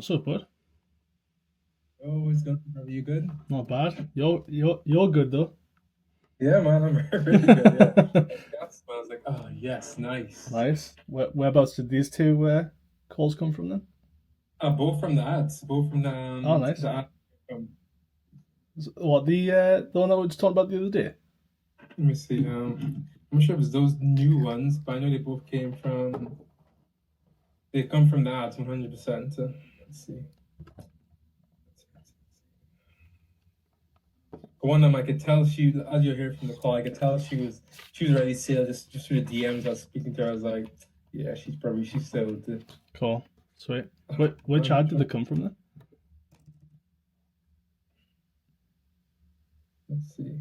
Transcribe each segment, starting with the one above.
What's up, bud? Oh, it's good. Are you good? Not bad. You're good though. Yeah, man, I'm really good. Yeah. That's I was like, oh yes, nice. Nice. Whereabouts did these two calls come from then? Both from the ads, both from Oh, nice. the ad. Um, What the one that we just talked about the other day? Let me see. I'm not sure if it's those new ones, but I know they both came from. They come from the ads 100%. Let's see. One of them, I could tell she, as you hear from the call, I could tell she was already sold just through the DMs. I was speaking to her. I was like, yeah, she's sold. Cool. Sweet. Which ad did they come from then? Let's see.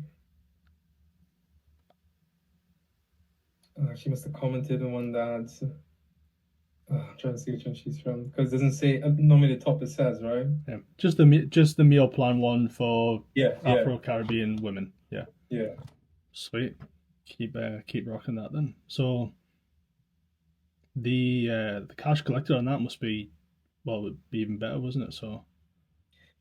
She must have commented on one that. I'm trying to see which one she's from because it doesn't say. Normally, the top it says, right? Yeah. Just the meal plan one for Yeah, yeah, Afro Caribbean women. Yeah. yeah. Sweet. Keep rocking that then. So the cash collected on that must be, well, it would be even better, wasn't it? So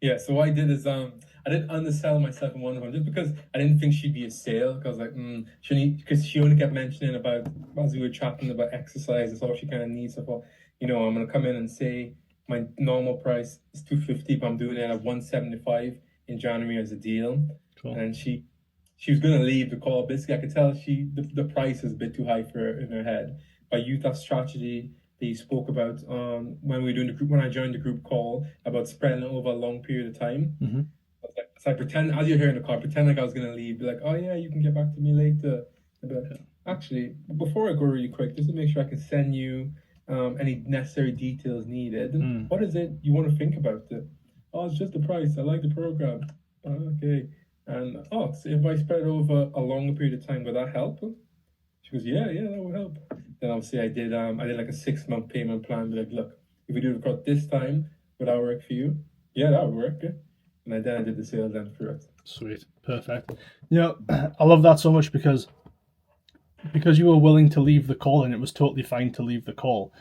Yeah, so what I did is I didn't undersell myself in one of them just because I didn't think she'd be a sale. Because like because she only kept mentioning about as we were chatting about exercise, that's all she kind of needs. So I thought, I'm gonna come in and say my normal price is 250, but I'm doing it at 175 in January as a deal. cool. And she was gonna leave the call. Basically, I could tell the price is a bit too high for her in her head. But I used that strategy they spoke about when we were doing the group when I joined the group call about spreading it over a long period of time. Mm-hmm. So I pretend as you're here in the car, pretend like I was gonna leave, be like, oh yeah, you can get back to me later. But Yeah. actually, before I go really quick, just to make sure I can send you any necessary details needed. Mm. What is it you want to think about it? Oh, it's just the price. I like the program. Okay. And so if I spread it over a longer period of time, would that help? She goes, yeah, yeah, that would help. Then obviously I did like a 6 month payment plan. Be like, look, if we do it across this time, would that work for you? Yeah, that would work. Yeah. And then I did the sale then for it. Sweet. Perfect. I love that so much because you were willing to leave the call and it was totally fine to leave the call.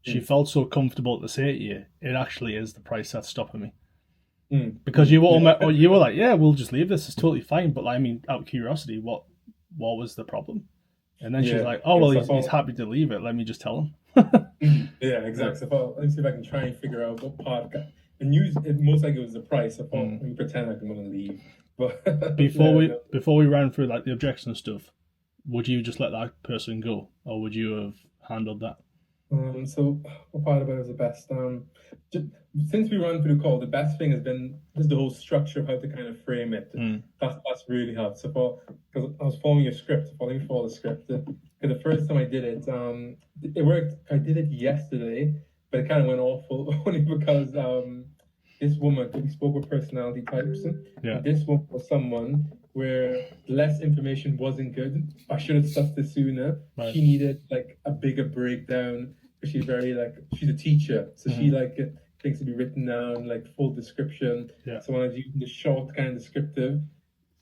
She Mm. felt so comfortable to say to you, it actually is the price that's stopping me. Mm. Because you were Yeah. you were like, yeah, we'll just leave this. It's totally fine. But I mean, out of curiosity, what was the problem? And then she's Yeah. like, oh Yeah. well, So he's happy to leave it. Let me just tell him. yeah, exactly. So let me see if I can try and figure out what podcast. And use it most likely it was the price. So let me pretend like I'm gonna leave. But Before yeah, we no. before we ran through like the objection stuff, would you just let that person go, or would you have handled that? So what part about it is the best? Just, since we ran through the call, the best thing has been just the whole structure of how to kind of frame it. Mm. That's really helped. So because I was following your script, following the script. Because the first time I did it, it worked. I did it yesterday, but it kind of went awful only because this woman we spoke with personality types. Yeah. This one was someone where less information wasn't good. I should have stuffed this sooner. Right. She needed like a bigger breakdown because she's a teacher, so she like things to be written down like full description. Yeah. So when I was using the short kind of descriptive,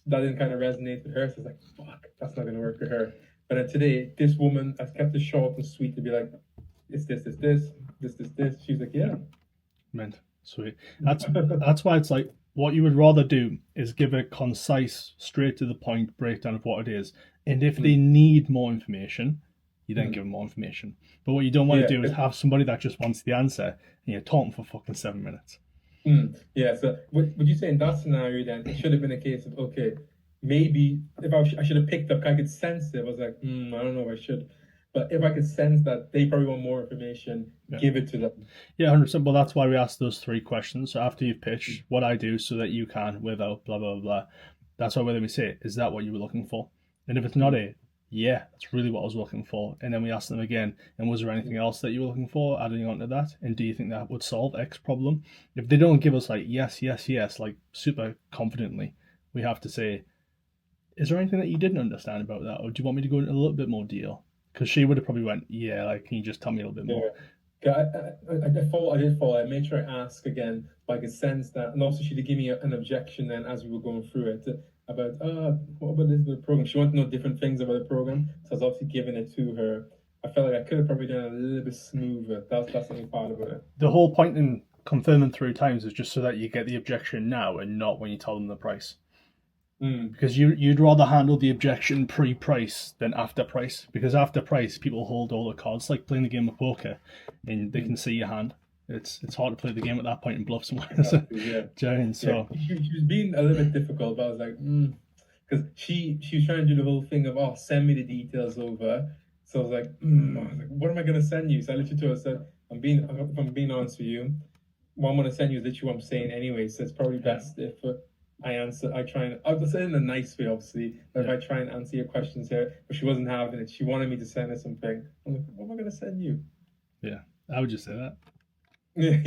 that didn't kind of resonate with her. So I was like, fuck, that's not gonna work for her. But then today, this woman has kept it short and sweet to be like, it's this. She's like, yeah. Meant sweet. That's why it's like what you would rather do is give a concise, straight to the point breakdown of what it is, and if they need more information, you then give them more information. But what you don't want to do is have somebody that just wants the answer and you're talking for fucking 7 minutes. Yeah. So would you say in that scenario then it should have been a case of okay, maybe if I should have picked up, I could sense it. I was like, I don't know if I should. But if I could sense that they probably want more information, give it to them. Yeah, 100%. Well, that's why we asked those 3 questions. So after you've pitched what I do so that you can without blah, blah, blah, that's why we say, is that what you were looking for? And if it's not it, yeah, that's really what I was looking for. And then we ask them again, and was there anything else that you were looking for adding on to that? And do you think that would solve X problem? If they don't give us like yes, yes, yes, like super confidently, we have to say, is there anything that you didn't understand about that? Or do you want me to go into a little bit more detail? Because she would have probably went, yeah, like, can you just tell me a little bit more? Yeah. I did follow. I made sure I asked again, but I could sense that. And also, she did give me an objection then as we were going through it about, what about this program? She wanted to know different things about the program. So I was obviously giving it to her. I felt like I could have probably done it a little bit smoother. That's the only part about it. The whole point in confirming 3 times is just so that you get the objection now and not when you tell them the price. Because you'd rather handle the objection pre-price than after price. Because after price, people hold all the cards, like playing the game of poker, and they can see your hand. It's hard to play the game at that point and bluff someone. Exactly, yeah. So she was being a little bit difficult, but I was like, because she was trying to do the whole thing of send me the details over. So I was like, what am I gonna send you? So I literally told her, I said, if I'm being honest with you, what I'm gonna send you is literally what I'm saying anyway. So it's probably best if I'll say it in a nice way, obviously. But if I try and answer your questions here, but she wasn't having it. She wanted me to send her something. I'm like, what am I gonna send you? Yeah, I would just say that. Yeah,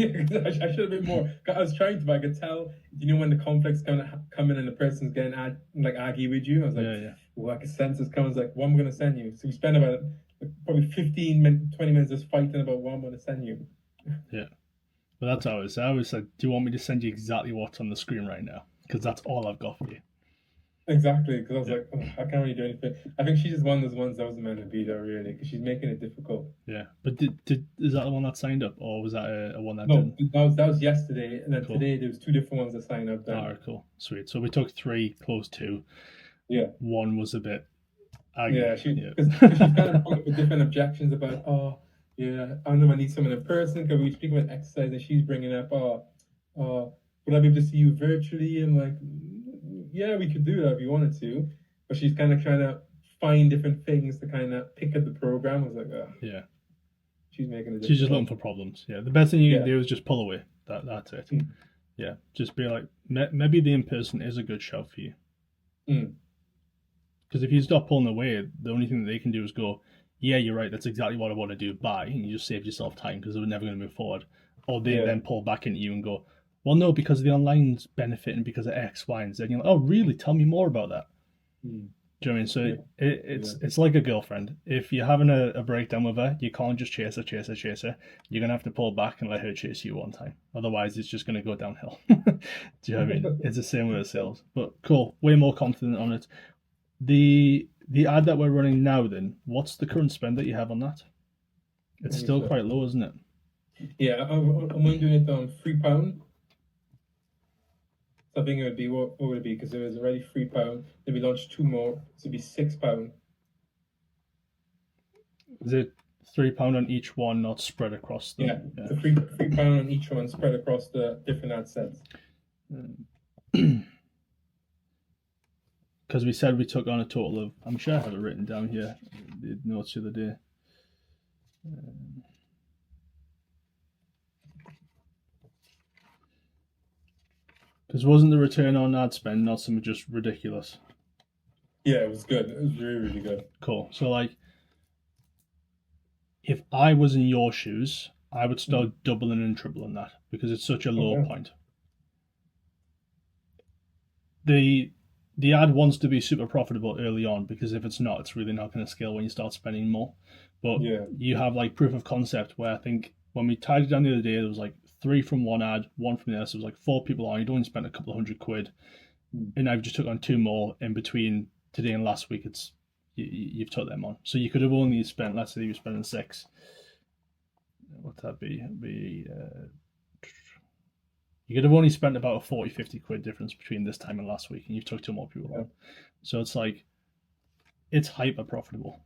I should have been more. I was trying to, but I could tell. When the conflicts come in and the person's getting argue with you? I was like, well, I could sense this coming. I was like, what am I going to send you? So we spent about probably 20 minutes just fighting about what I'm going to send you. Yeah, but that's how I always said, do you want me to send you exactly what's on the screen right now? Because that's all I've got for you. Exactly, because I was like, I can't really do anything. I think she's just one of those ones that was meant to be there, really, because she's making it difficult. Yeah, but is that the one that signed up, or was that a one that didn't? No, that was yesterday, and then today there was 2 different ones that signed up. All right, cool, sweet. So we took 3, closed 2. Yeah. One was a bit. Because she's kind of coming up with different objections about, I don't know if I need someone in person, because we speak about exercise, and she's bringing up, would I be able to see you virtually? I'm like, yeah, we could do that if you wanted to, but she's kind of trying to find different things to kind of pick up the program. I was like, yeah, she's making it. She's just looking for problems. Yeah, the best thing you can do is just pull away. That's it. Yeah, just be like, maybe the in person is a good shout for you. Because if you stop pulling away, the only thing that they can do is go, yeah, you're right, that's exactly what I want to do, bye, and you just saved yourself time because they're never going to move forward. Or they then pull back into you and go, well, no, because the online's benefiting because of X, Y, and Z. And you're like, oh, really? Tell me more about that. Do you know what I mean? So it's like a girlfriend. If you're having a breakdown with her, you can't just chase her. You're going to have to pull back and let her chase you one time. Otherwise, it's just going to go downhill. Do you know what I mean? It's the same with the sales. But cool, way more confident on it. The ad that we're running now, then, what's the current spend that you have on that? It's still quite low, isn't it? Yeah, I'm doing it on £3. So I think it would be, what would it be? Because it was already £3. Then we launched 2 more, so it'd be £6. Is it £3 on each one, not spread across the? Yeah. So £3 on each one, spread across the different ad sets. Because we said we took on a total of, I'm sure I have it written down here, the notes the other day. Because wasn't the return on ad spend not something just ridiculous? Yeah, it was good. It was really, really good. Cool. So, like, if I was in your shoes, I would start doubling and tripling that because it's such a low point. The ad wants to be super profitable early on because if it's not, it's really not going to scale when you start spending more. But you have like proof of concept where I think when we tied it down the other day, there was like 3 from one ad, 1 from the other. So it was like 4 people on. You'd only spent a couple of £100. And I've just took on 2 more in between today and last week. It's you've took them on. So you could have only spent, let's say you were spending 6. What'd that be? It'd be you could have only spent about a 40-50 quid difference between this time and last week, and you've took 2 more people on. So it's like, it's hyper profitable.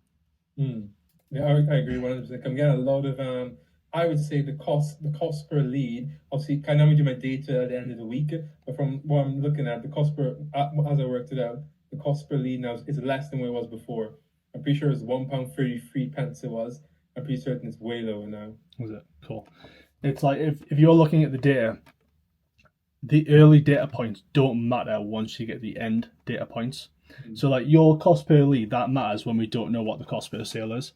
Yeah, I agree 100%. I'm getting a lot of, I would say the cost per lead, obviously, I normally do my data at the end of the week, but from what I'm looking at, the cost per, as I worked it out, the cost per lead now is less than what it was before. I'm pretty sure it's £1.33 it was. I'm pretty certain it's way lower now. Was it? Cool. It's like, if you're looking at the data, the early data points don't matter once you get the end data points. So like your cost per lead, that matters when we don't know what the cost per sale is.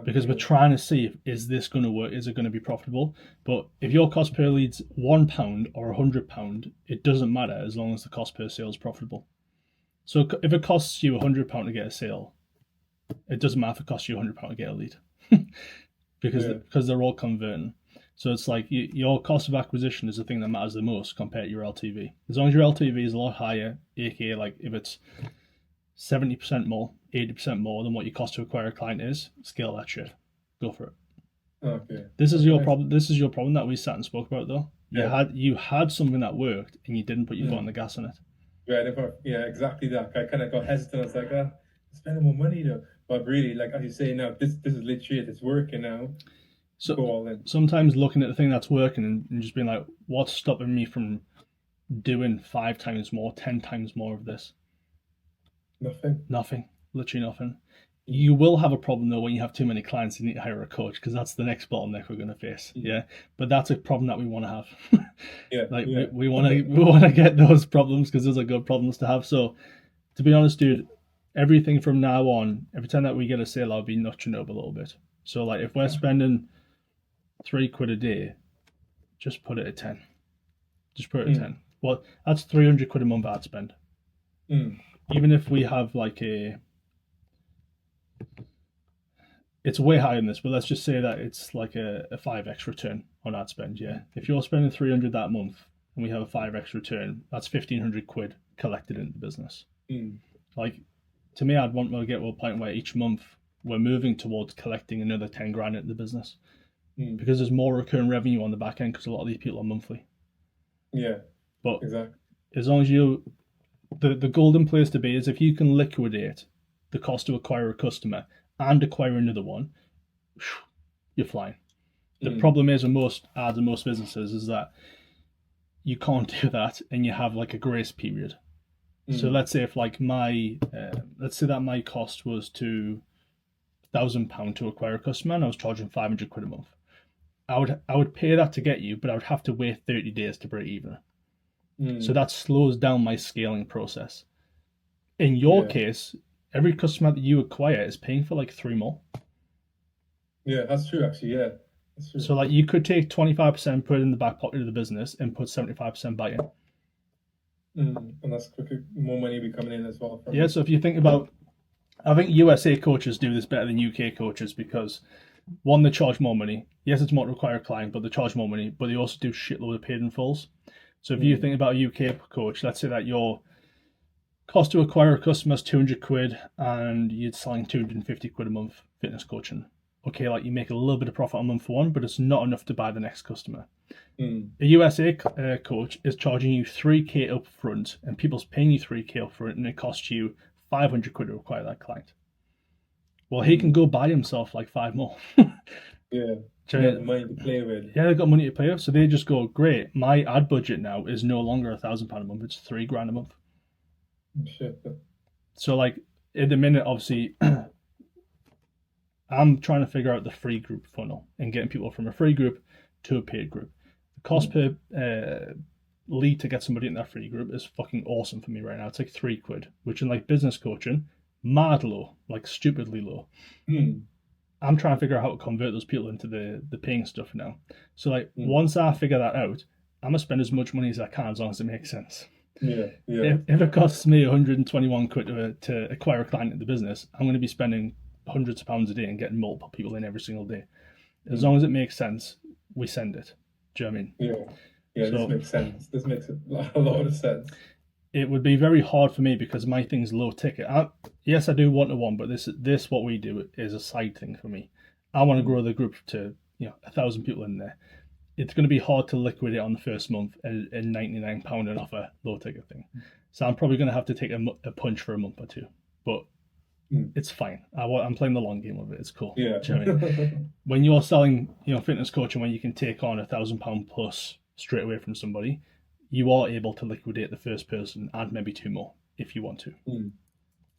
Because we're trying to see is this going to work, is it going to be profitable? But if your cost per lead's £1 or £100, it doesn't matter as long as the cost per sale is profitable. So if it costs you £100 to get a sale, it doesn't matter if it costs you £100 to get a lead. because they're all converting. So it's like your cost of acquisition is the thing that matters the most compared to your LTV. As long as your LTV is a lot higher, aka like if it's 70% more, 80% more than what your cost to acquire a client is, scale that shit. Go for it. Okay. This is your Nice. problem. This is your problem that we sat and spoke about, though. Yeah. You had something that worked, and you didn't put your foot on Mm. the gas on it. Yeah, yeah, exactly that. I kind of got hesitant. I was like, ah, spending more money though. But really, like as you say now, this is literally it. It's working now. So Go all in. sometimes looking at the thing that's working and just being like, what's stopping me from doing 5 times more, 10 times more of this? Nothing. Nothing. Literally nothing. You will have a problem though when you have too many clients. You need to hire a coach because that's the next bottleneck we're going to face. Yeah, but that's a problem that we want to have. Yeah. Like Yeah. we want to get those problems because those are good problems to have. So to be honest, dude, everything from now on, every time that we get a sale, I'll be notching up a little bit. So like if we're spending £3 a day, just put it at 10. Just put it at 10. Well, that's £300 a month ad spend. Mm. Even if we have like it's way higher than this, but let's just say that it's like a 5x return on ad spend. Yeah, if you're spending 300 that month and we have a 5x return, that's £1,500 collected into the business. Mm. Like to me, I'd want to get to a point where each month we're moving towards collecting another 10 grand into the business because there's more recurring revenue on the back end because a lot of these people are monthly. Yeah. But exactly. As long as the golden place to be is if you can liquidate the cost to acquire a customer and acquire another one, you're flying. The problem is with most ads and most businesses is that you can't do that and you have like a grace period. So let's say if like let's say that my cost was to £1,000 to acquire a customer and I was charging £500 a month. I would pay that to get you, but I would have to wait 30 days to break even. So that slows down my scaling process. In your case, every customer that you acquire is paying for like 3 more. Yeah, that's true actually. Yeah. That's true. So like you could take 25%, put it in the back pocket of the business and put 75% back in. And that's quicker, more money be coming in as well. Yeah, so if you think about, I think USA coaches do this better than UK coaches because one, they charge more money. Yes, it's more to acquire a client, but they charge more money, but they also do shitload of paid in fulls. So if you think about a UK coach, let's say that your cost to acquire a customer is £200 and you're selling £250 a month fitness coaching. Okay, like you make a little bit of profit a month for one, but it's not enough to buy the next customer. A USA coach is charging you £3,000 up front, and people's paying you £3,000 up front, and it costs you £500 to acquire that client. Well, he can go buy himself like 5 more. Yeah. The money to play with. Yeah, they've got money to play with, so they just go, great. My ad budget now is no longer £1,000 a month; it's £3,000 a month. Shit. So, like at the minute, obviously, I'm trying to figure out the free group funnel and getting people from a free group to a paid group. The cost per lead to get somebody in that free group is fucking awesome for me right now. It's like £3, which in like business coaching, mad low, like stupidly low. I'm trying to figure out how to convert those people into the paying stuff now. So like once I figure that out, I'm gonna spend as much money as I can as long as it makes sense. Yeah. If it costs me £121 to acquire a client in the business, I'm going to be spending hundreds of pounds a day and getting multiple people in every single day. As long as it makes sense, we send it. Do you know what I mean? Yeah. This makes sense. This makes a lot of sense. It would be very hard for me because my thing's low ticket. Yes, I do one-to-one, but this what we do is a side thing for me. I want to grow the group to 1,000 people in there. It's going to be hard to liquidate on the first month a £99 an offer low ticket thing. So I'm probably going to have to take a punch for a month or two, but it's fine. I'm playing the long game of it. It's cool. Yeah. Do you know what I mean? When you're selling, fitness coaching, when you can take on £1,000 plus straight away from somebody, you are able to liquidate the first person and maybe 2 more if you want to. And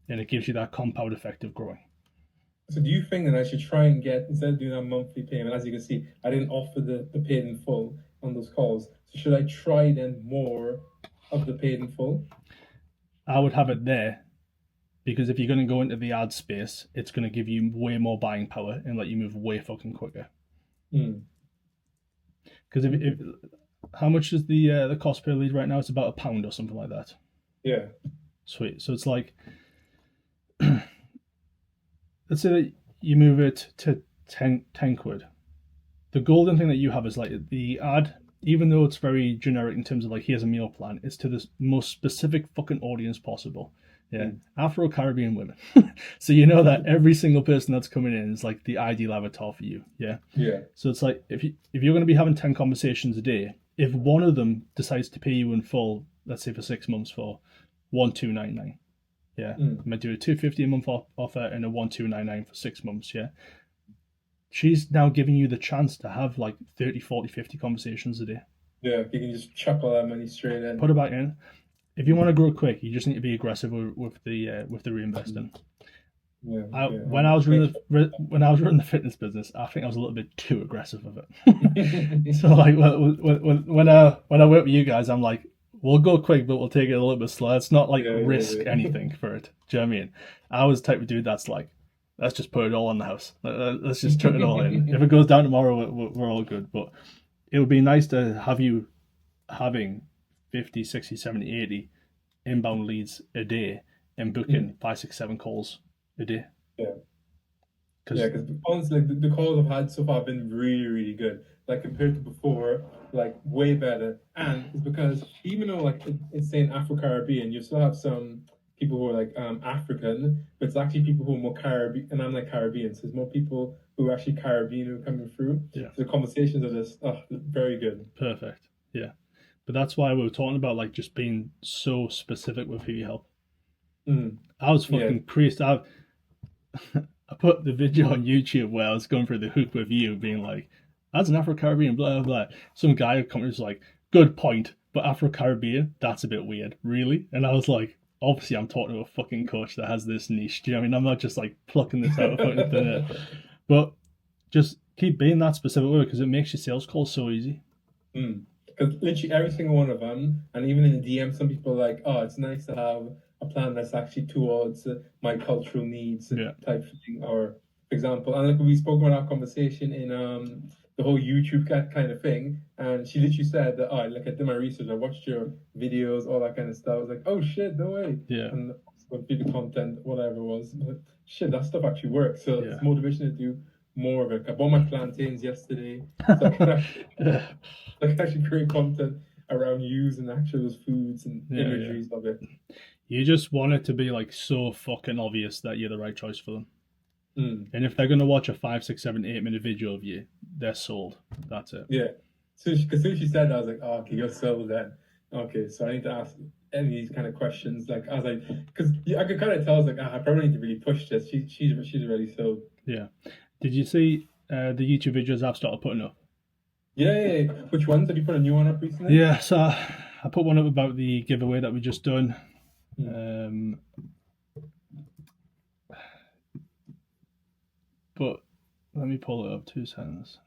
it gives you that compound effect of growing. So do you think that I should try and get, instead of doing a monthly payment, as you can see, I didn't offer the paid in full on those calls. So should I try then more of the paid in full? I would have it there because if you're going to go into the ad space, it's going to give you way more buying power and let you move way fucking quicker. Because if how much is the cost per lead right now? It's about £1 or something like that. Yeah. Sweet. So it's like, let's say that you move it to 10 quid. The golden thing that you have is like the ad, even though it's very generic in terms of like, here's a meal plan, it's to the most specific fucking audience possible. Yeah, Mm. Afro-Caribbean women. So you know that every single person that's coming in is like the ideal avatar for you. Yeah. Yeah. So it's like if you're going to be having 10 conversations a day, if one of them decides to pay you in full, let's say for 6 months for 1,299, yeah, Mm. I might do a 250 a month offer and a 1,299 for 6 months, yeah. She's now giving you the chance to have like 30, 40, 50 conversations a day. Yeah. You can just chuck all that money straight in. Put it back in. If you want to grow quick, you just need to be aggressive with the reinvesting. Yeah. When I was running the fitness business, I think I was a little bit too aggressive with it. So like when I work with you guys, I'm like, we'll go quick, but we'll take it a little bit slow. It's not like risk anything for it. Do you know what I mean? I was the type of dude that's like, let's just put it all in the house. Let's just chuck it all in. If it goes down tomorrow, we're all good. But it would be nice to have you having 50, 60, 70, 80 inbound leads a day and booking 5, 6, 7 calls a day. Yeah. Cause, Yeah, because honestly, like, the calls I've had so far have been really, really good. Like compared to before, like way better. And it's because even though like it's saying Afro-Caribbean, you still have some people who are like African, but it's actually people who are more Caribbean, and I'm like Caribbean, so there's more people who are actually Caribbean who are coming through. Yeah. So the conversations are just very good. Perfect. Yeah. But that's why we were talking about like just being so specific with who you help. Mm. I was fucking creased out. I put the video on YouTube where I was going through the hook with you, being like, "That's an Afro-Caribbean, blah blah blah." Some guy commented was like, "Good point, but Afro-Caribbean, that's a bit weird, really." And I was like, "Obviously, I'm talking to a fucking coach that has this niche. Do you know what I mean? I'm not just like plucking this out of fucking thin air." But just keep being that specific with it because it makes your sales calls so easy. Because literally every single one of them, and even in the DM, some people are like, "Oh, it's nice to have a plan that's actually towards my cultural needs," type thing. Or, for example, and like we spoke about our conversation in the whole YouTube kind of thing, and she literally said that, "Oh, look, I did my research, I watched your videos, all that kind of stuff." I was like, "Oh shit, no way!" Yeah. And went through the content, whatever it was. But shit, that stuff actually works. So it's motivation to do more of it. I bought my plantains yesterday, so I can actually create content around using actual those foods and imageries of it. You just want it to be like so fucking obvious that you're the right choice for them. Mm. And if they're gonna watch a 5, 6, 7, 8 minute video of you, they're sold. That's it. Yeah. So as soon as she said that, I was like, "Oh, okay, you're sold then." Okay, so I need to ask any of these kind of questions. Like I was like, because I could kind of tell, I was like, I probably need to really push this. She's already sold. Yeah. Did you see the YouTube videos I've started putting up? Yeah. Which ones have you put a new one up recently? Yeah, so I put one up about the giveaway that we just done. But let me pull it up 2 seconds.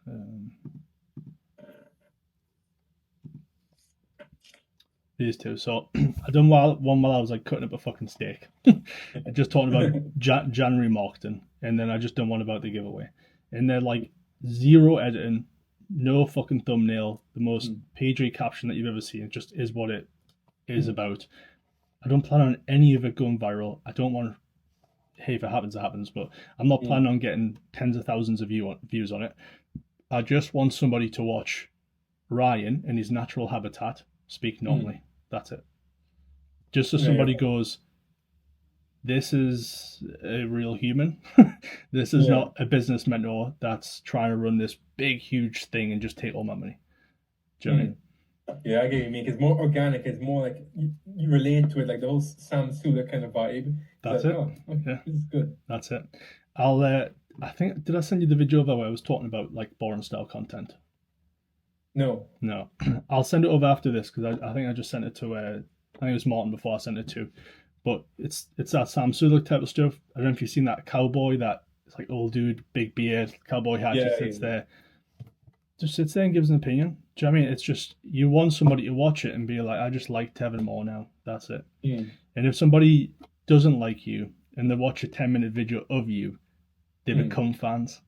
These two. So I done one while I was like cutting up a fucking steak, just talking about January marketing, and then I just done one about the giveaway, and they're like zero editing, no fucking thumbnail, the most PG caption that you've ever seen. It just is what it is about. I don't plan on any of it going viral. I don't want. Hey, if it happens, it happens. But I'm not planning on getting tens of thousands of views on it. I just want somebody to watch Ryan in his natural habitat speak normally. That's it. Just so somebody goes, this is a real human. This is not a business mentor that's trying to run this big, huge thing and just take all my money. Do you know what I mean? Yeah, I get what you mean. It's more organic. It's more like you relate to it, like the whole Sam Sula kind of vibe. That's like, it. Oh, okay, Yeah. This is good. That's it. I think, did I send you the video over where I was talking about like boring style content? No. I'll send it over after this because I think I just sent it to I think it was Martin before I sent it to, but it's that Sam Sulek type of stuff. I don't know if you've seen that cowboy, that it's like old dude, big beard, cowboy hat, just sits there and gives an opinion. Do you know what I mean? It's just you want somebody to watch it and be like, I just like Tevin more now. That's it. And if somebody doesn't like you and they watch a 10-minute video of you, they become fans.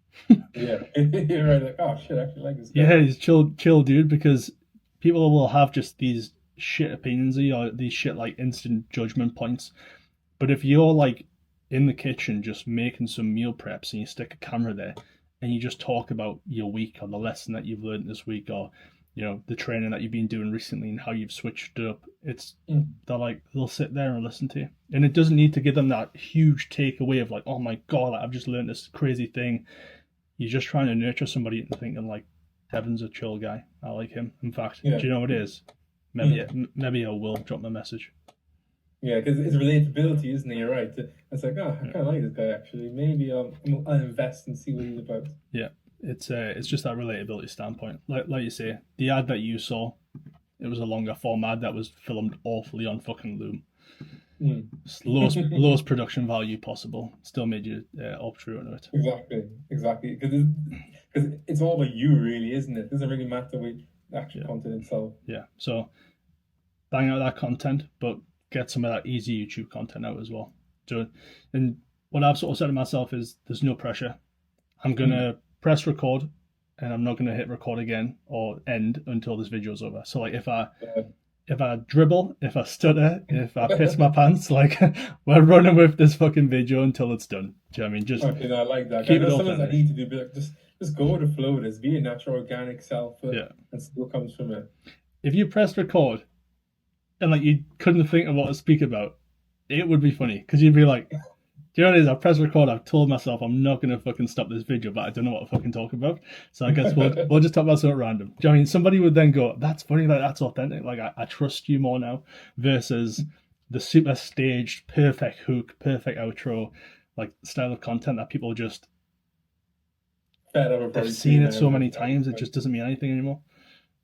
Yeah, you're right. Like, oh shit, I actually like this guy. Yeah, he's chill dude, because people will have just these shit opinions of you, or these shit like instant judgment points. But if you're like in the kitchen just making some meal preps and you stick a camera there and you just talk about your week or the lesson that you've learned this week, or you know, the training that you've been doing recently and how you've switched it up. It's Mm. they'll sit there and listen to you, and it doesn't need to give them that huge takeaway of like, oh my god, like, I've just learned this crazy thing. You're just trying to nurture somebody and thinking like, Kevin's a chill guy. I like him. In fact, Yeah. do you know what it is? Maybe I will drop my message. Yeah, because it's relatability, isn't it? You're right. It's like, oh, I kind of like this guy actually. Maybe I'll invest and see what he's about. Yeah, it's just that relatability standpoint. Like you say, the ad that you saw, it was a longer form ad that was filmed awfully on fucking Loom. Mm. Lowest production value possible. Still made you opt through into it. Exactly. Because it's all about you, really, isn't it? It doesn't really matter with the actual content itself. Yeah. So bang out that content, but get some of that easy YouTube content out as well. So, and what I've sort of said to myself is, there's no pressure. I'm gonna press record, and I'm not gonna hit record again or end until this video's over. So like if I dribble, if I stutter, if I piss my pants, like we're running with this fucking video until it's done. Do you know what I mean? Just okay, no, I like that. Keep I know it sometimes I authentic. need to do, but like, just go with the flow. Just be a natural, organic self, and see what comes from it. If you pressed record and like you couldn't think of what to speak about, it would be funny because you'd be like, do you know what it is? I press record. I've told myself I'm not gonna fucking stop this video, but I don't know what to fucking talk about. So I guess we'll just talk about something random. Do you know what I mean? Somebody would then go, "That's funny. Like that's authentic. Like I trust you more now." Versus the super staged, perfect hook, perfect outro, like style of content that people just they've seen it so many times. It just doesn't mean anything anymore.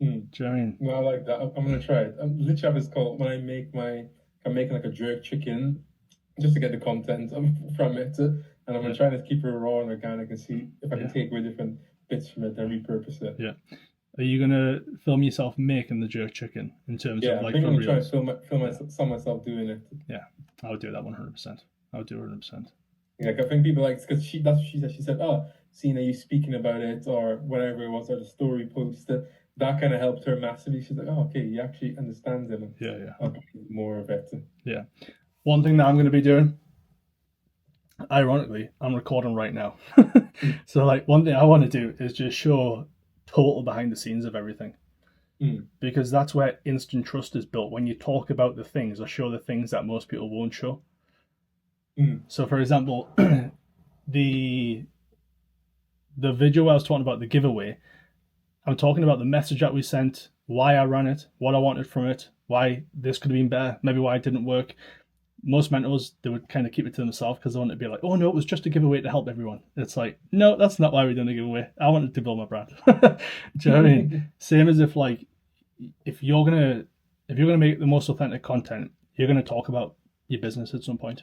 Do you know what I mean? No, I like that. I'm gonna try it. I'm literally have this called when I'm making like a jerk chicken, just to get the content from it, and I'm gonna try to keep it raw and organic and see if I can take away different bits from it and repurpose it. Yeah. Are you gonna film yourself making the jerk chicken in terms of like? I think I'm gonna try to film myself doing it. Yeah, I would do that 100%. I would do 100%. Like I think people like because that's what she said. She said, "Oh, seeing you speaking about it or whatever it was, or the story post." That kind of helped her massively. She's like, "Oh, okay, he actually understands him." Yeah. I'll do more of it. Yeah. One thing that I'm going to be doing, ironically, I'm recording right now. So, like, one thing I want to do is just show total behind the scenes of everything. Because that's where instant trust is built. When you talk about the things or show the things that most people won't show. So, for example, the video I was talking about, the giveaway, I'm talking about the message that we sent, why I ran it, what I wanted from it, why this could have been better, maybe why it didn't work. Most mentors, they would kind of keep it to themselves because they want to be like, oh no, it was just a giveaway to help everyone. It's like, no, that's not why we're doing a giveaway. I wanted to build my brand. Do you know what I mean? Same as if like, if you're gonna make the most authentic content, you're gonna talk about your business at some point.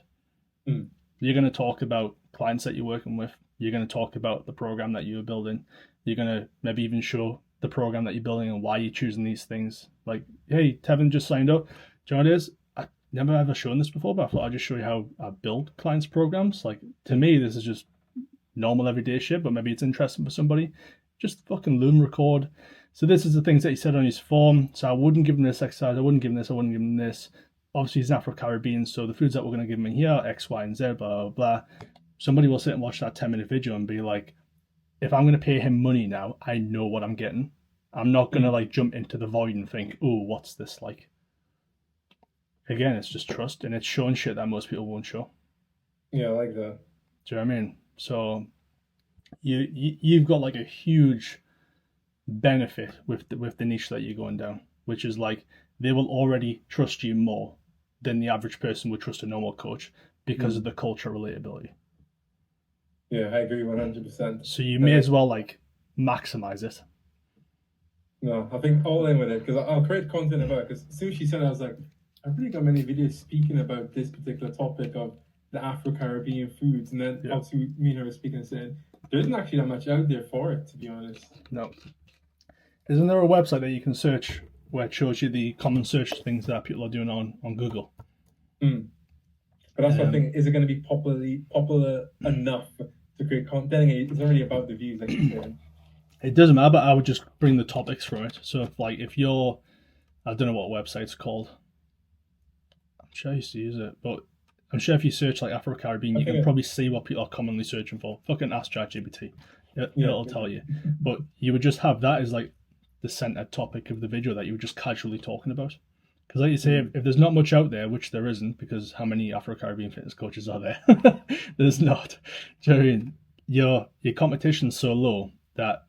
You're gonna talk about clients that you're working with. You're gonna talk about the program that you're building. You're going to maybe even show the program that you're building and why you're choosing these things. Like, hey, Tevin just signed up. Do you know what it is? I've never ever shown this before, but I thought I'd just show you how I build clients' programs. Like, to me, this is just normal everyday shit, but maybe it's interesting for somebody. Just fucking Loom record. So this is the things that he said on his form. So I wouldn't give him this exercise. I wouldn't give him this. I wouldn't give him this. Obviously, he's Afro-Caribbean, so the foods that we're going to give him in here are X, Y, and Z, blah, blah, blah. Somebody will sit and watch that 10-minute video and be like, if I'm going to pay him money now, I know what I'm getting. I'm not going to like jump into the void and think, oh, what's this like? Again, it's just trust, and it's showing shit that most people won't show. Yeah, I like that. Do you know what I mean? So you've got like a huge benefit with the niche that you're going down, which is like they will already trust you more than the average person would trust a normal coach because of the culture relatability. Yeah, I agree 100%. So you may as well like maximize it. No, I think all in with it because I'll create content about it. Because as soon as she said it, I was like, I've really got many videos speaking about this particular topic of the Afro-Caribbean foods. And then obviously me and her were speaking and saying, there isn't actually that much out there for it, to be honest. No. Isn't there a website that you can search where it shows you the common search things that people are doing on Google? But that's what I think. Is it going to be popular enough to create content? It's already about the views, like you said. It doesn't matter, but I would just bring the topics from it. So if you're, I don't know what website's called. I'm sure I used to use it, but I'm sure if you search like Afro-Caribbean, you can probably see what people are commonly searching for. Fucking ask ChatGPT. It'll tell you. But you would just have that as like the center topic of the video that you were just casually talking about. Because like you say, if there's not much out there, which there isn't, because how many Afro-Caribbean fitness coaches are there? There's not. Do you know what I mean? Your competition's so low that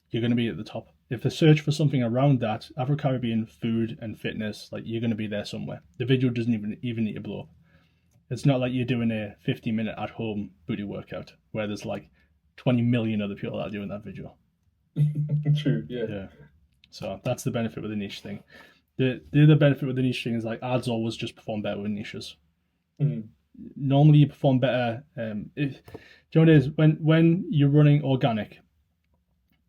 you're going to be at the top. If they search for something around that, Afro-Caribbean food and fitness, like you're going to be there somewhere. The video doesn't even need to blow up. It's not like you're doing a 50-minute at-home booty workout where there's like 20 million other people that are doing that video. True, yeah. Yeah. So that's the benefit with the niche thing. The other benefit with the niche thing is like ads always just perform better with niches. Normally you perform better. Do you know what it is? When you're running organic,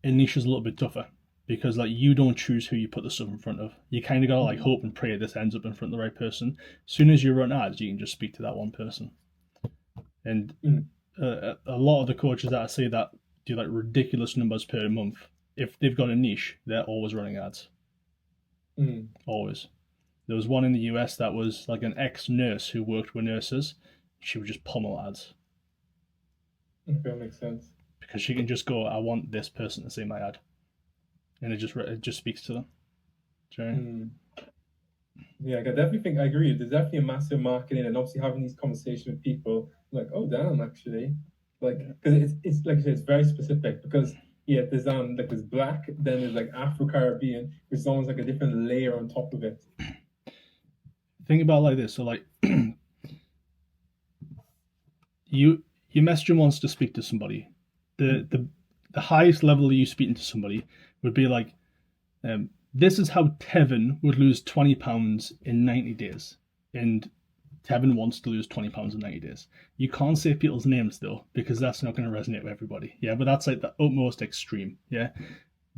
a niche is a little bit tougher because like you don't choose who you put the stuff in front of. You kind of gotta like hope and pray this ends up in front of the right person. As soon as you run ads, you can just speak to that one person. And a lot of the coaches that I see that do like ridiculous numbers per month, if they've got a niche, they're always running ads. Always. There was one in the US that was like an ex-nurse who worked with nurses. She would just pummel ads. Okay, that makes sense. Because she can just go, I want this person to see my ad. And it just speaks to them. Sure. Yeah, I definitely think I agree. There's definitely a massive marketing and obviously having these conversations with people like, oh damn, actually. Like, because it's like it's very specific because there's like there's black, then there's like Afro-Caribbean, which is almost like a different layer on top of it. Think about it like this. So like your messenger wants to speak to somebody. The highest level of you speaking to somebody would be like, this is how Tevin would lose 20 pounds in 90 days. And Tevin wants to lose 20 pounds in 90 days. You can't say people's names though, because that's not going to resonate with everybody. Yeah, but that's like the utmost extreme. Yeah.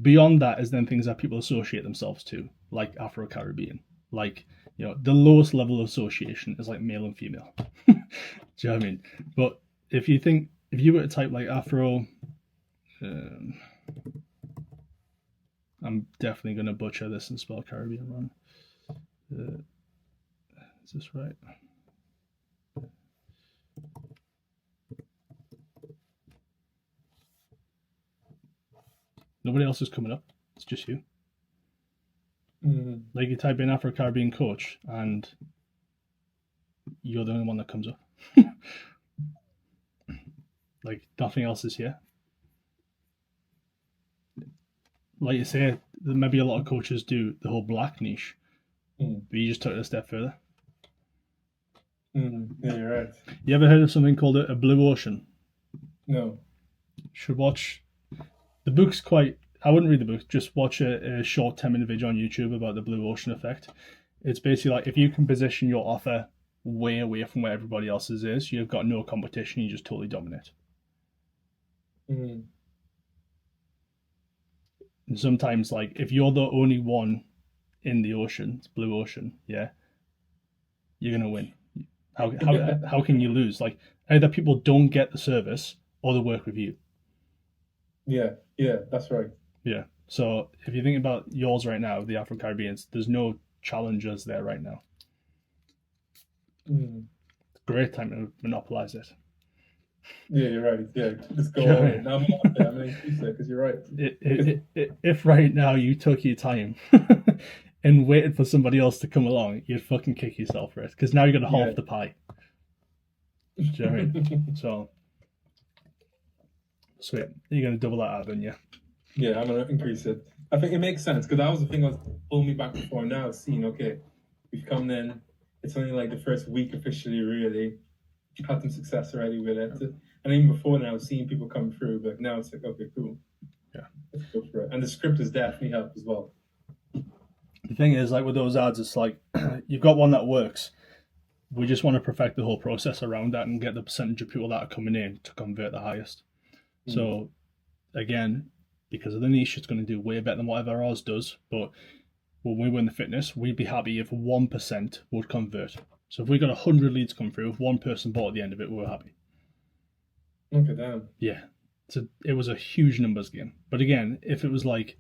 Beyond that is then things that people associate themselves to, like Afro-Caribbean. Like, the lowest level of association is like male and female. Do you know what I mean? But if you were to type like Afro, I'm definitely going to butcher this and spell Caribbean wrong. Is this right? Nobody else is coming up. It's just you. Like you type in Afro-Caribbean coach and you're the only one that comes up. Like nothing else is here. Like you say, maybe a lot of coaches do the whole black niche, but you just took it a step further. Yeah, you're right. You ever heard of something called a blue ocean? No. Should watch. The book's quite. I wouldn't read the book. Just watch a short 10-minute video on YouTube about the blue ocean effect. It's basically like if you can position your offer way away from where everybody else's is, you've got no competition. You just totally dominate. And sometimes, like if you're the only one in the ocean, it's blue ocean, yeah, you're gonna win. How can you lose? Like either people don't get the service or they work with you. Yeah, that's right. Yeah. So if you think about yours right now, the Afro-Caribbeans, there's no challengers there right now. Great time to monopolize it. Yeah, you're right. Yeah, just go all in. I'm going to increase it because you're right. If right now you took your time and waited for somebody else to come along, you'd fucking kick yourself for it because now you're going to half the pie. Do you know what I mean? So, sweet. You're going to double that out, then, yeah? Yeah, I'm going to increase it. I think it makes sense because that was the thing that was holding me back before. Now seeing, okay, we've come in. It's only like the first week officially, really. You've had some success already with it. And even before now, seeing people come through, but now it's like, okay, cool. Yeah. Let's go for it. And the script has definitely helped as well. The thing is, like with those ads, it's like you've got one that works. We just want to perfect the whole process around that and get the percentage of people that are coming in to convert the highest. So, again, because of the niche, it's going to do way better than whatever ours does. But when we win the fitness, we'd be happy if 1% would convert. So if we got 100 leads come through, if one person bought at the end of it, we were happy. Okay, damn. Yeah. So it was a huge numbers game. But again, if it was like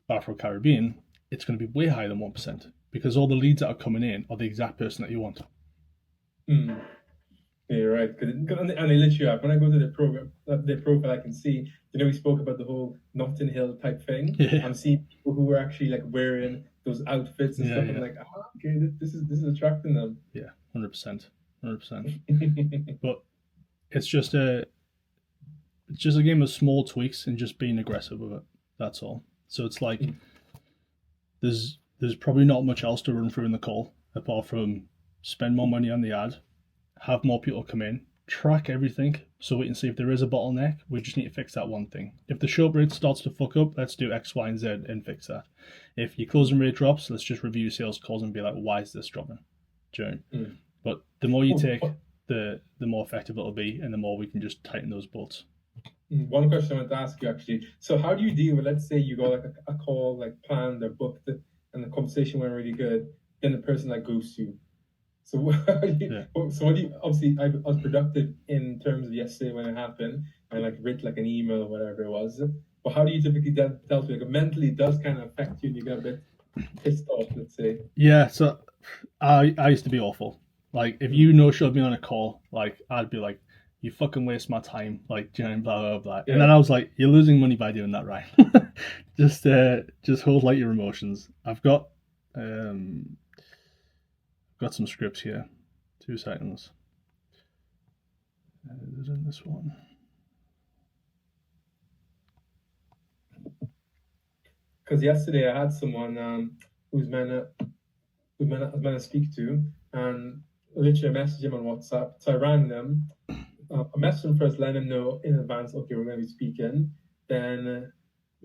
Afro-Caribbean, it's going to be way higher than 1% because all the leads that are coming in are the exact person that you want. Yeah, Yeah, you're right. And they literally have. When I go to their profile, I can see. We spoke about the whole Notting Hill type thing. Yeah, I'm seeing people who are actually like wearing those outfits and yeah, stuff. I'm yeah, like, okay, this is attracting them. yeah. 100%, 100%. But it's just a game of small tweaks and just being aggressive with it. That's all. So it's like there's probably not much else to run through in the call apart from spend more money on the ad, have more people come in, track everything so we can see if there is a bottleneck. We just need to fix that one thing. If the show rate starts to fuck up, let's do X, Y, and Z and fix that. If your closing rate drops, let's just review sales calls and be like, why is this dropping? But the more you take, the more effective it'll be, and the more we can just tighten those bolts. One question I want to ask you actually. So how do you deal with, let's say you got like a call like planned or booked and the conversation went really good, then the person like ghosts you. So what do you, obviously I was productive in terms of yesterday when it happened. I like wrote like an email or whatever it was. But how do you typically deal with it? Like, mentally it does kind of affect you and you get a bit pissed off, let's say. Yeah, so I used to be awful. Like if you no showed me on a call, like I'd be like, you fucking waste my time, like blah blah blah. Yeah. And then I was like, you're losing money by doing that, right? just hold like your emotions. I've got some scripts here. 2 seconds. Is it in this one? Because yesterday I had someone who's meant to speak to, and literally I messaged him on WhatsApp. So I rang them. I messaged him first, letting him know in advance, okay, we're going to be speaking. Then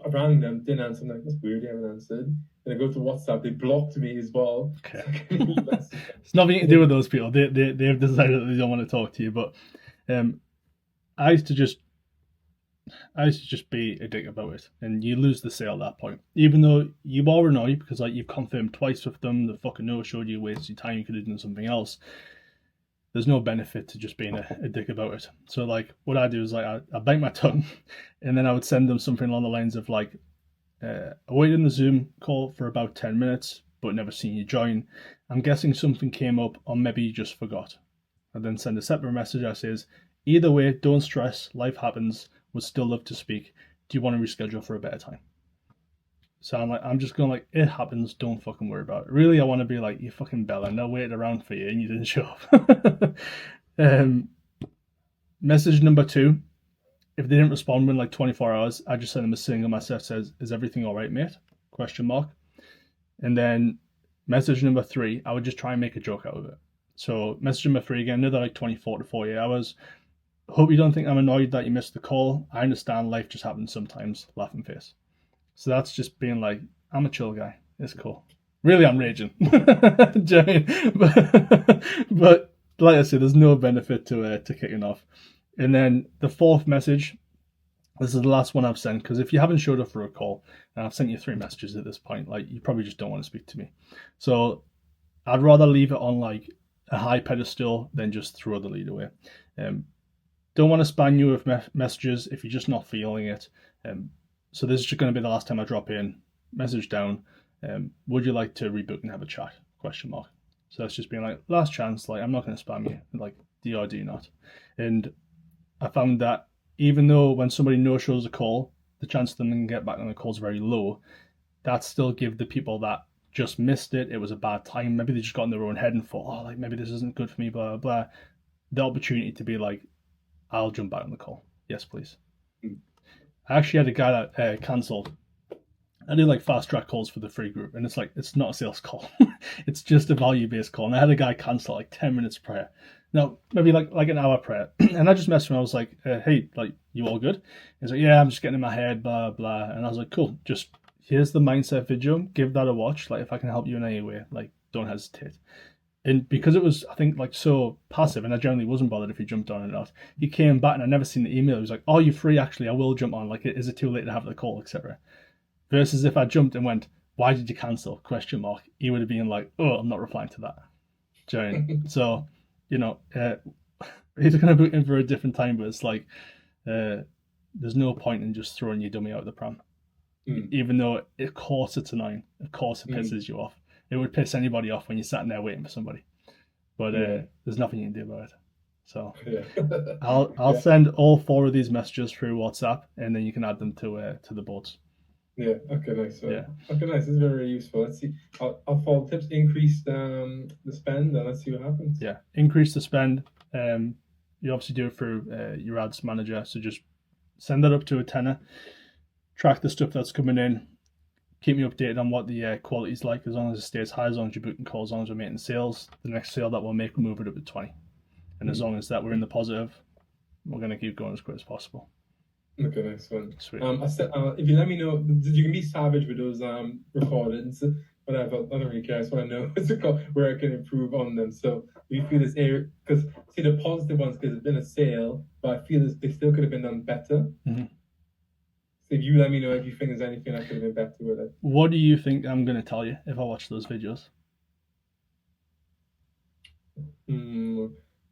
I rang them, didn't answer. I'm like, that's weird, you haven't answered. Then I go to WhatsApp, they blocked me as well. Okay. It's nothing to do with those people. They've decided that they don't want to talk to you. But I used to just be a dick about it, and you lose the sale at that point. Even though you are annoyed because like you've confirmed twice with them, the fucking no showed you, wasted your time, you could have done something else. There's no benefit to just being a dick about it. So like what I do is like I bite my tongue, and then I would send them something along the lines of like, I waited in the Zoom call for about 10 minutes, but never seen you join. I'm guessing something came up, or maybe you just forgot. And then send a separate message that says, either way, don't stress, life happens, would still love to speak. Do you want to reschedule for a better time? So I'm just going like, it happens, don't fucking worry about it. Really, I want to be like, you fucking Bella, no waited around for you and you didn't show up. Message number 2, if they didn't respond within like 24 hours, I just send them a single message that says, is everything all right, mate? ? And then message number 3, I would just try and make a joke out of it. So message number 3 again, another like 24 to 48 hours. Hope you don't think I'm annoyed that you missed the call. I understand life just happens sometimes, laughing face. So that's just being like, I'm a chill guy. It's cool. Really, I'm raging. but like I said, there's no benefit to kicking off. And then the 4th message, this is the last one I've sent, because if you haven't showed up for a call, and I've sent you 3 messages at this point, like you probably just don't want to speak to me. So I'd rather leave it on like a high pedestal than just throw the lead away. Don't want to spam you with messages if you're just not feeling it. So this is just going to be the last time I drop in, message down, would you like to rebook and have a chat? ? So that's just being like, last chance, like I'm not going to spam you, like do or do not. And I found that even though when somebody no-shows a call, the chance of them can get back on the call is very low, that still give the people that just missed it, it was a bad time, maybe they just got in their own head and thought, oh, like maybe this isn't good for me, blah, blah, blah, the opportunity to be like, I'll jump back on the call. Yes, please. I actually had a guy that cancelled. I do like fast track calls for the free group, and it's like, it's not a sales call. It's just a value-based call. And I had a guy cancel like 10 minutes prior. No, maybe like an hour prior. And I just messaged him. I was like, hey, like, you all good? He's like, yeah, I'm just getting in my head, blah, blah. And I was like, cool. Just here's the mindset video. Give that a watch. Like, if I can help you in any way, like, don't hesitate. And because it was, I think, like so passive, and I generally wasn't bothered if he jumped on or not, he came back and I never seen the email. He was like, oh, you're free, actually, I will jump on. Like, is it too late to have the call, etc. Versus if I jumped and went, why did you cancel? ? He would have been like, oh, I'm not replying to that. Do you know what I mean? So, you know, he's going to book in for a different time, but it's like, there's no point in just throwing your dummy out of the pram. Even though, of course, it's annoying. Of course, it pisses you off. It would piss anybody off when you're sat there waiting for somebody. But there's nothing you can do about it. So Yeah. I'll Yeah. send all 4 of these messages through WhatsApp, and then you can add them to the boards. Yeah. Okay. Nice. Yeah. Okay. Nice. This is very, very useful. Let's see. I'll follow tips. Increase the spend, and let's see what happens. Yeah. Increase the spend. You obviously do it through your ads manager. So just send that up to a tenner. Track the stuff that's coming in. Keep me updated on what the quality is like. As long as it stays high, as long as you're booking calls, as long as we're making sales, the next sale that we'll make, we'll move it up to 20. And as long as that we're in the positive, we're going to keep going as quick as possible. Okay, nice one. Sweet. I said, if you let me know, you can be savage with those recordings, whatever. I don't really care. I just want to know what's it called, where I can improve on them. So if you feel this area, because see the positive ones, because it's been a sale, but I feel they still could have been done better. Mm-hmm. So if you let me know if you think there's anything I could have been better with it. What do you think I'm going to tell you if I watch those videos?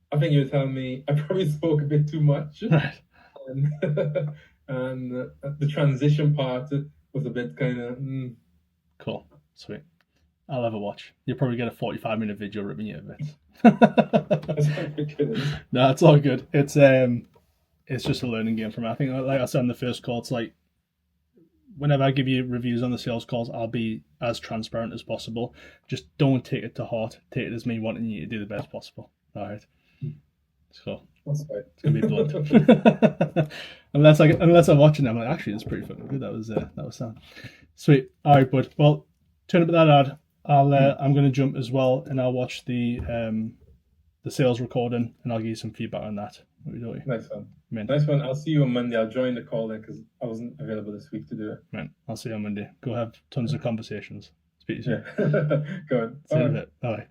I think you're telling me I probably spoke a bit too much. Right. And the transition part was a bit kind of. Cool. Sweet. I'll have a watch. You'll probably get a 45-minute video ripping you a bit. No, it's all good. It's just a learning game for me. I think, like I said on the first call, it's like whenever I give you reviews on the sales calls, I'll be as transparent as possible. Just don't take it to heart. Take it as me wanting you to do the best possible. All right. So that's right. It's gonna be blunt. unless I'm watching them, like, actually, it's pretty fucking good. That was sound. Sweet. All right, bud. Well, turn up that ad. I'm gonna jump as well, and I'll watch the sales recording, and I'll give you some feedback on that. What are you doing? Nice one. Nice one. I'll see you on Monday. I'll join the call then because I wasn't available this week to do it. Man, I'll see you on Monday. Go have tons of conversations. Speak to you soon. Yeah. Go on. See you in a bit. Bye.